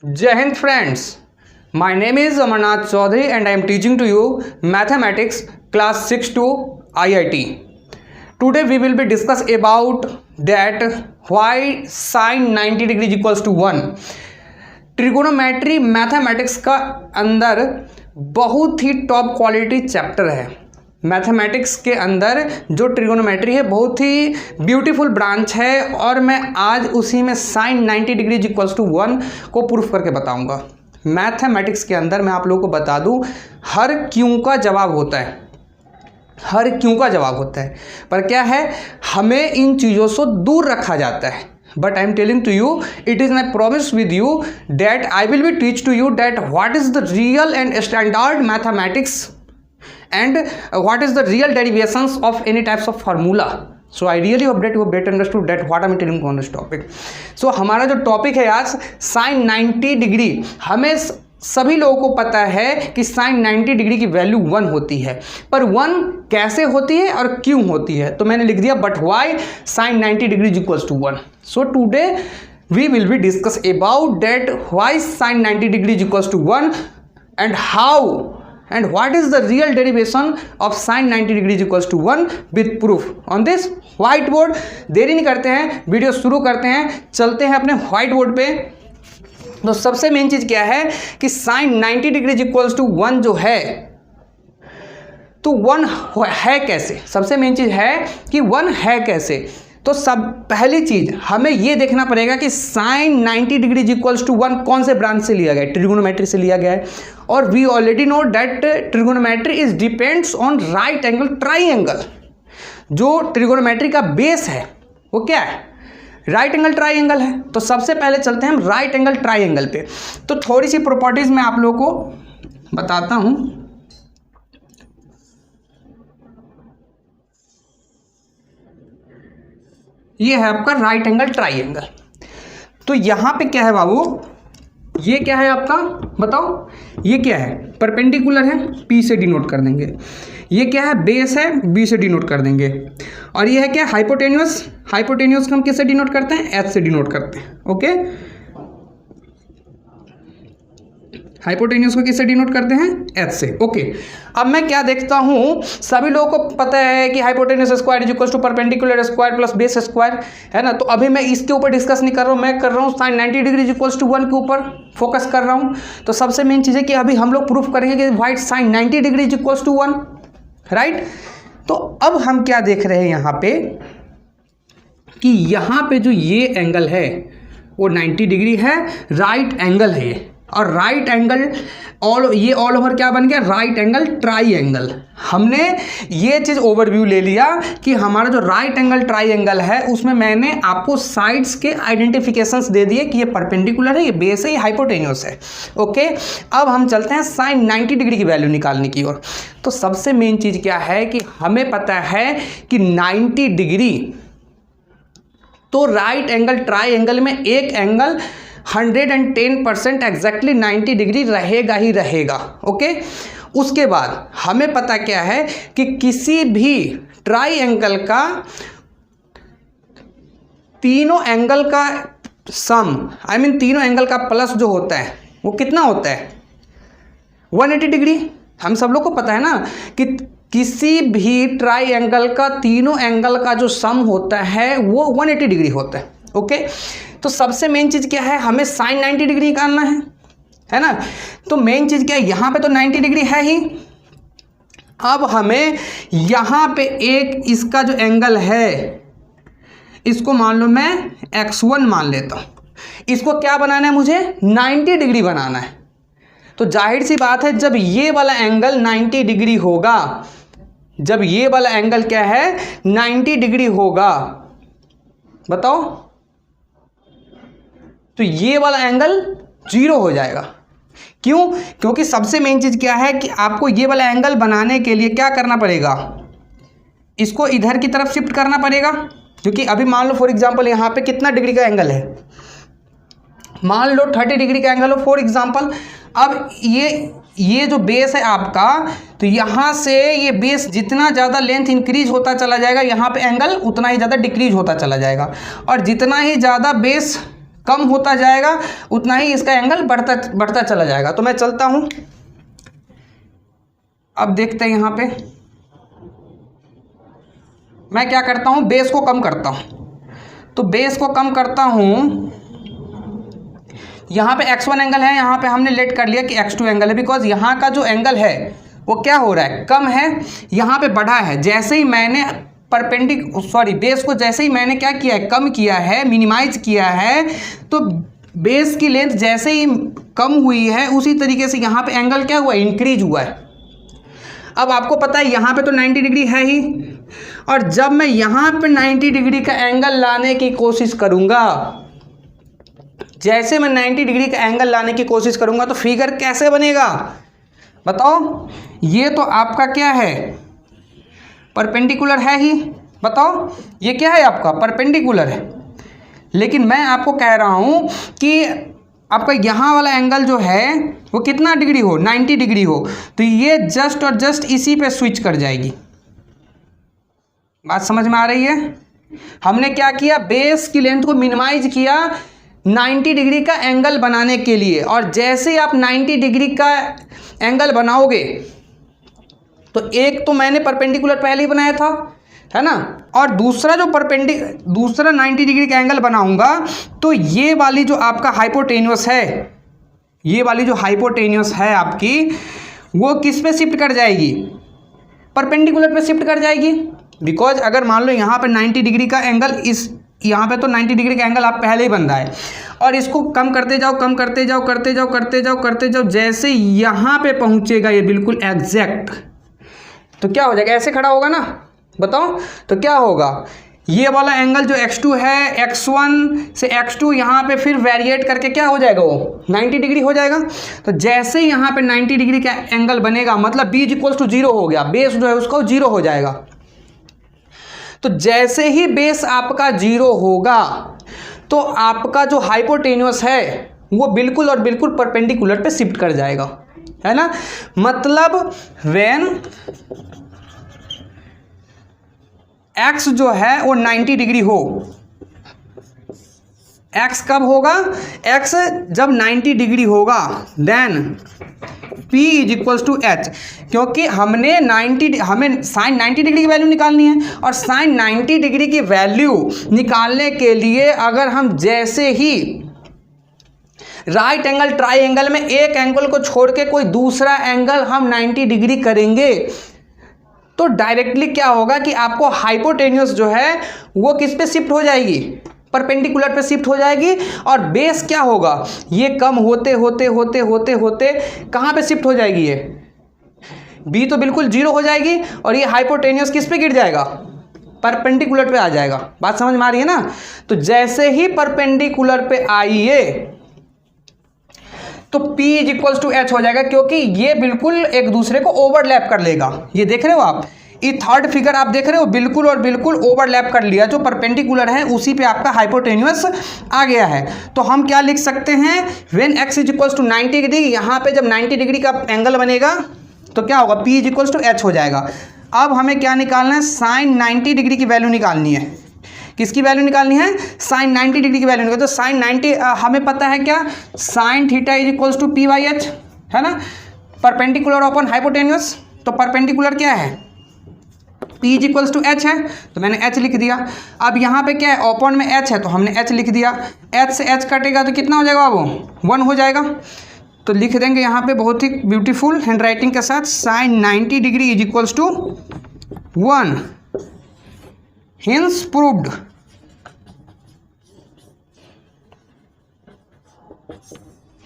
Jai Hind friends, my name is Amarnath Chaudhary and I am teaching to you mathematics class 6 to IIT. Today we will be discuss about that why sin 90 degrees equals to 1. Trigonometry mathematics का अंदर बहुत ही top quality chapter है। Mathematics के अंदर जो trigonometry है बहुत ही beautiful branch है और मैं आज उसी में sin 90 डिग्रीज इक्वल्स टू 1 को प्रूफ करके बताऊंगा। मैथमेटिक्स के अंदर मैं आप लोगों को बता दूं हर क्यों का जवाब होता है, हर क्यों का जवाब होता है, पर क्या है हमें इन चीज़ों से दूर रखा जाता है। But I am telling to you, it is my promise with you that I will be teach to you that what is the real and standard mathematics and what is the real derivations of any types of formula. So I really hope that you have better understood that what I am telling you on this topic. So हमारा जो topic है आज sin 90 degree, हमें सभी लोगों को पता है कि sin 90 डिग्री की वैल्यू 1 होती है, पर 1 कैसे होती है और क्यों होती है, तो मैंने लिख दिया but why sin 90 degrees equals to 1. So today we will be discuss about that why sin 90 degrees equals to 1 and how and what is the real derivation of sin 90 degrees equals to 1 with proof on this whiteboard. देरी नहीं करते हैं, video शुरू करते हैं, चलते हैं अपने व्हाइट बोर्ड पे. तो सबसे मेन चीज क्या है कि sin 90 डिग्रीज इक्वल्स टू 1 जो है तो 1 है कैसे. सबसे मेन चीज है कि 1 है कैसे. तो सब पहली चीज हमें ये देखना पड़ेगा कि sin 90 डिग्रीज इक्वल्स टू 1 कौन से ब्रांच से लिया गया है, ट्रिगोनोमेट्री से लिया गया है. और we already know that trigonometry is depends on right angle triangle. जो ट्रिगोनोमेट्री का बेस है वो क्या है, राइट एंगल ट्राइंगल है. तो सबसे पहले चलते हैं हम राइट एंगल ट्राइंगल पे. तो थोड़ी सी प्रॉपर्टीज मैं आप लोगों को बताता हूं. ये है आपका राइट एंगल ट्राइंगल. तो यहां पे क्या है बाबू, ये क्या है आपका बताओ, ये क्या है, परपेंडिकुलर है, P से डिनोट कर देंगे. ये क्या है, बेस है, B से डिनोट कर देंगे. और ये है क्या, हाइपोटेन्यूस. हाइपोटेन्यूस को हम किससे डिनोट करते हैं, H से डिनोट करते हैं. ओके, हाइपोटेन्यूस को किससे डिनोट करते हैं, H से. ओके, अब मैं क्या देखता हूं, सभी लोगों को पता है कि hypotenuse square is equal to perpendicular square plus base square है ना. तो अभी मैं इसके ऊपर डिस्कस नहीं कर रहा हूं, मैं कर रहा हूं sin 90 डिग्री इक्वल टू 1 के ऊपर फोकस कर रहा हूं. तो सबसे मेन चीज है कि अभी हम लोग प्रूफ करेंगे कि why sin 90 degree equal to 1, right. तो अब हम क्या देख रहे हैं यहाँ पे कि यहाँ पे जो ये एंगल है वो 90 डिग्री है, राइट एंगल है ये. और राइट एंगल ये ऑल ओवर क्या बन गया, राइट एंगल ट्राइंगल. हमने ये चीज़ ओवरव्यू ले लिया कि हमारा जो राइट एंगल ट्राइंगल है उसमें मैंने आपको साइड्स के आइडेंटिफिकेशंस दे दिए कि ये परपेंडिकुलर है, ये बेस है, ये हाइपोटेन्यूस है. ओके, अब हम चलते हैं sin 90 डिग्री की वैल्यू निकालने की ओर. तो सबसे मेन चीज़ क्या है कि हमें पता है कि 90 डिग्री तो राइट एंगल ट्राइंगल में एक एंगल 110% एग्जैक्टली 90 डिग्री रहेगा ही रहेगा. ओके, उसके बाद हमें पता क्या है कि किसी भी ट्राइंगल का तीनों एंगल का सम, आई मीन तीनों एंगल का प्लस जो होता है वो कितना होता है, 180 डिग्री. हम सब लोग को पता है ना कि किसी भी ट्राइंगल का तीनों एंगल का जो सम होता है वो 180 डिग्री होता है. ओके, तो सबसे मेन चीज़ क्या है, हमें sin 90 डिग्री निकालना है ना. तो मेन चीज़ क्या है, यहाँ पे तो 90 डिग्री है ही. अब हमें यहाँ पे एक इसका जो एंगल है इसको मान लो मैं x1 मान लेता हूँ. इसको क्या बनाना है, मुझे 90 डिग्री बनाना है. तो जाहिर सी बात है जब ये वाला एंगल 90 डिग्री होगा, जब ये वाला एंगल क्या है 90 डिग्री होगा, बताओ, तो ये वाला एंगल 0 हो जाएगा. क्यों, क्योंकि सबसे मेन चीज क्या है कि आपको ये वाला एंगल बनाने के लिए क्या करना पड़ेगा, इसको इधर की तरफ शिफ्ट करना पड़ेगा. क्योंकि अभी मान लो फॉर एग्जांपल यहाँ पे कितना डिग्री का एंगल है, मान लो 30 डिग्री का एंगल हो फॉर एग्जांपल. अब ये जो बेस है आपका, तो यहाँ से ये बेस जितना ज़्यादा लेंथ इंक्रीज होता चला जाएगा, यहाँ पे एंगल उतना ही ज़्यादा डिक्रीज होता चला जाएगा. और जितना ही ज़्यादा बेस कम होता जाएगा उतना ही इसका एंगल बढ़ता चला जाएगा। तो मैं चलता हूं, अब देखते हैं यहाँ पे मैं क्या करता हूं, बेस को कम करता हूं। तो बेस को कम करता हूं, यहाँ पे x1 एंगल है, यहाँ पे हमने लेट कर लिया कि x2 एंगल है, बिकॉज यहाँ का जो एंगल है वो क्या हो रहा है, कम है, यहाँ पे बढ़ा है। जैसे ही मैंने बेस को जैसे ही मैंने क्या किया है, कम किया है, मिनिमाइज किया है, तो बेस की लेंथ जैसे ही कम हुई है उसी तरीके से यहाँ पे एंगल क्या हुआ, इंक्रीज हुआ है। अब आपको पता है यहाँ पे तो 90 डिग्री है ही, और जब मैं यहाँ पे 90 डिग्री का एंगल लाने की कोशिश करूँगा, जैसे मैं 90 डिग्री का एंगल लाने की कोशिश करूँगा तो फिगर कैसे बनेगा बताओ। ये तो आपका क्या है, परपेंडिकुलर है ही, बताओ ये क्या है आपका, परपेंडिकुलर है। लेकिन मैं आपको कह रहा हूँ कि आपका यहाँ वाला एंगल जो है वो कितना डिग्री हो, 90 डिग्री हो, तो ये जस्ट और जस्ट इसी पे स्विच कर जाएगी। बात समझ में आ रही है। हमने क्या किया, बेस की लेंथ को मिनिमाइज किया 90 डिग्री का एंगल बनाने के लिए, और जैसे ही आप 90 डिग्री का एंगल बनाओगे तो एक तो मैंने परपेंडिकुलर पहले ही बनाया था, है ना, और दूसरा जो दूसरा 90 डिग्री का एंगल बनाऊंगा तो ये वाली जो आपका हाइपोटेन्यूस है, ये वाली जो हाइपोटेन्यूस है आपकी, वो किस पे शिफ्ट कर जाएगी, परपेंडिकुलर पे शिफ्ट कर जाएगी। बिकॉज अगर मान लो यहाँ पे 90 डिग्री का एंगल, इस यहाँ पे तो 90 डिग्री का एंगल आप पहले ही बन रहा है, और इसको कम करते जाओ, कम करते जाओ, करते जाओ, करते जाओ, करते जाओ, जैसे यहाँ पे पहुँचेगा ये बिल्कुल एग्जैक्ट, तो क्या हो जाएगा, ऐसे खड़ा होगा ना, बताओ तो क्या होगा, ये वाला एंगल जो x2 है, x1 से x2 यहाँ पे फिर वेरिएट करके क्या हो जाएगा, वो 90 डिग्री हो जाएगा। तो जैसे ही यहाँ पे 90 डिग्री का एंगल बनेगा, मतलब b = 0 हो गया, बेस जो है उसका 0 हो जाएगा। तो जैसे ही बेस आपका 0 होगा तो आपका जो हाइपोटेन्यूस है वो बिल्कुल और बिल्कुल परपेंडिकुलर पे शिफ्ट कर जाएगा, है ना। मतलब व्हेन x जो है वो 90 डिग्री हो, x कब होगा, x जब 90 डिग्री होगा, देन P = H, क्योंकि हमें साइन 90 डिग्री की वैल्यू निकालनी है, और साइन 90 डिग्री की वैल्यू निकालने के लिए अगर हम जैसे ही राइट एंगल ट्राइंगल में एक एंगल को छोड़ के कोई दूसरा एंगल हम 90 डिग्री करेंगे तो डायरेक्टली क्या होगा कि आपको हाइपोटेन्यूस जो है वो किस पे शिफ्ट हो जाएगी, परपेंडिकुलर पे शिफ्ट हो जाएगी, और बेस क्या होगा, ये कम होते होते होते होते होते कहाँ पे शिफ्ट हो जाएगी, ये बी तो बिल्कुल 0 हो जाएगी, और ये हाइपोटेन्यूस किस पे गिर जाएगा, परपेंडिकुलर पे आ जाएगा। बात समझ में आ रही है ना। तो जैसे ही परपेंडिकुलर पे आइए तो P = H हो जाएगा, क्योंकि ये बिल्कुल एक दूसरे को ओवरलैप कर लेगा। ये देख रहे हो आप, ये थर्ड फिगर आप देख रहे हो, बिल्कुल और बिल्कुल ओवरलैप कर लिया, जो परपेंडिकुलर है उसी पे आपका हाइपोटेन्यूस आ गया है। तो हम क्या लिख सकते हैं, व्हेन x = 90 डिग्री, यहाँ पे जब 90 डिग्री का एंगल बनेगा तो क्या होगा, P = H हो जाएगा। अब हमें क्या निकालना है, साइन 90 डिग्री की वैल्यू निकालनी है। किसकी वैल्यू निकालनी है, साइन 90 डिग्री की वैल्यू निकालनी है। तो साइन 90 हमें पता है क्या, साइन थीटा = P/H, है ना, परपेंडिकुलर अपॉन हाइपोटेन्यूस। तो परपेंडिकुलर क्या है, P = H है, तो मैंने H लिख दिया। अब यहाँ पे क्या है, अपॉन में H है तो हमने H लिख दिया। H से H कटेगा तो कितना हो जाएगा, वो 1 हो जाएगा। तो लिख देंगे यहाँ पे बहुत ही ब्यूटीफुल हैंड राइटिंग के साथ, sine 90 degree = 1, hence proved.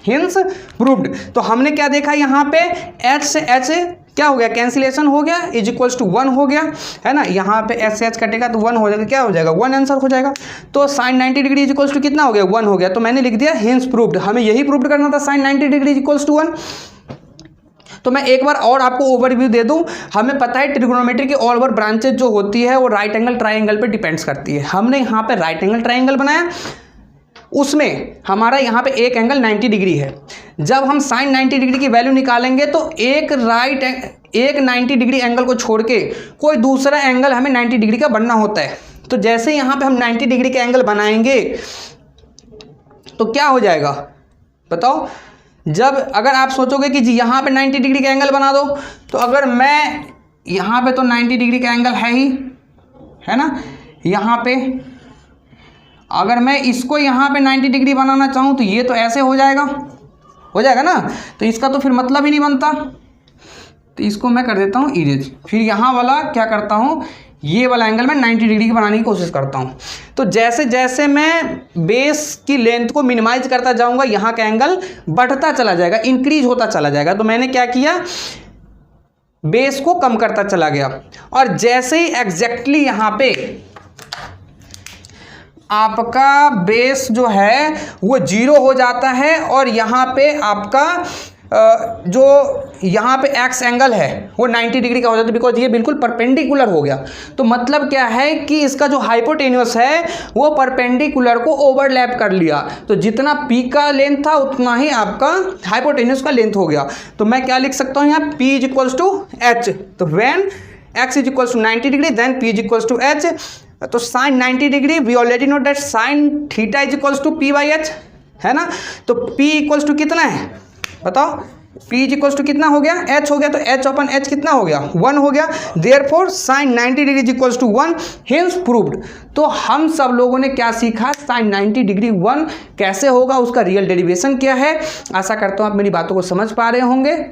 Hence proved. तो हमने क्या देखा यहाँ पे, H से H क्या हो गया, कैंसिलेशन हो गया, = 1 हो गया, है ना। यहाँ पे H से H कटेगा तो 1 हो जाएगा, क्या हो जाएगा, 1 आंसर हो जाएगा। तो साइन 90 डिग्री = कितना हो गया, 1 हो गया। तो मैंने लिख दिया हिंस प्रूव्ड। हमें यही प्रूव करना था, साइन 90 डिग्री = 1। तो मैं एक बार और आपको ओवरव्यू दे दूं। हमें पता है ट्रिग्नोमेट्री की ऑल ओवर ब्रांचेज जो होती है वो राइट एंगल ट्राइंगल पे डिपेंड्स करती है। हमने यहाँ पे राइट एंगल ट्राइंगल बनाया, उसमें हमारा यहाँ पे एक एंगल 90 डिग्री है। जब हम साइन 90 डिग्री की वैल्यू निकालेंगे तो एक 90 डिग्री एंगल को छोड़ के कोई दूसरा एंगल हमें 90 डिग्री का बनना होता है। तो जैसे यहाँ पे हम 90 डिग्री का एंगल बनाएंगे तो क्या हो जाएगा बताओ। जब अगर आप सोचोगे कि जी यहाँ पे 90 डिग्री का एंगल बना दो, तो अगर मैं यहाँ पे तो 90 डिग्री का एंगल है ही, है ना, यहाँ पे अगर मैं इसको यहाँ पे 90 डिग्री बनाना चाहूँ तो ये तो ऐसे हो जाएगा ना, तो इसका तो फिर मतलब ही नहीं बनता। तो इसको मैं कर देता हूँ इरेज। फिर यहाँ वाला क्या करता हूँ, ये वाला एंगल मैं 90 डिग्री की बनाने की कोशिश करता हूँ। तो जैसे जैसे मैं बेस की लेंथ को मिनिमाइज करता जाऊँगा, यहाँ का एंगल बढ़ता चला जाएगा, इंक्रीज होता चला जाएगा। तो मैंने क्या किया, बेस को कम करता चला गया, और जैसे ही एग्जैक्टली यहाँ पे आपका बेस जो है वो 0 हो जाता है, और यहाँ पे आपका जो यहाँ पे एक्स एंगल है वो 90 डिग्री का हो जाता है, बिकॉज ये बिल्कुल परपेंडिकुलर हो गया। तो मतलब क्या है कि इसका जो हाइपोटेन्यूस है वो परपेंडिकुलर को ओवरलैप कर लिया। तो जितना पी का लेंथ था उतना ही आपका हाइपोटेन्यूस का लेंथ हो गया। तो मैं क्या लिख सकता हूँ यहाँ, P is equals to H. तो when x is equals to 90 degree then P is equals to H. तो sine 90 degree we already know that sine theta is equals to P by H, है ना। तो P equals to कितना है बताओ, P is equals to कितना हो गया, h हो गया। तो h अपन h कितना हो गया, 1 हो गया। Therefore sine 90 degree is equals to 1, hence proved. तो हम सब लोगों ने क्या सीखा, साइन 90 डिग्री 1 कैसे होगा, उसका रियल डेरिवेशन क्या है। आशा करता हूँ आप मेरी बातों को समझ पा रहे होंगे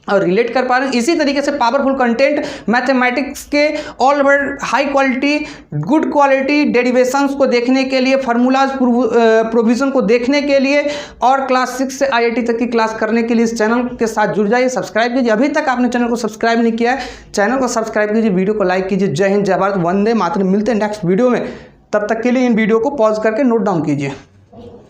और रिलेट कर पा रहे हैं। इसी तरीके से पावरफुल कंटेंट मैथमेटिक्स के all over high quality good quality derivations को देखने के लिए, फार्मूलाज प्रोविजन को देखने के लिए, और क्लास 6 से IIT तक की क्लास करने के लिए इस चैनल के साथ जुड़ जाइए, सब्सक्राइब कीजिए। अभी तक आपने चैनल को सब्सक्राइब नहीं किया है, चैनल को सब्सक्राइब कीजिए, वीडियो को लाइक कीजिए। जय हिंद, जय भारत, वंदे मातरम। मिलते हैं नेक्स्ट वीडियो में, तब तक के लिए इन वीडियो को पॉज करके नोट डाउन कीजिए।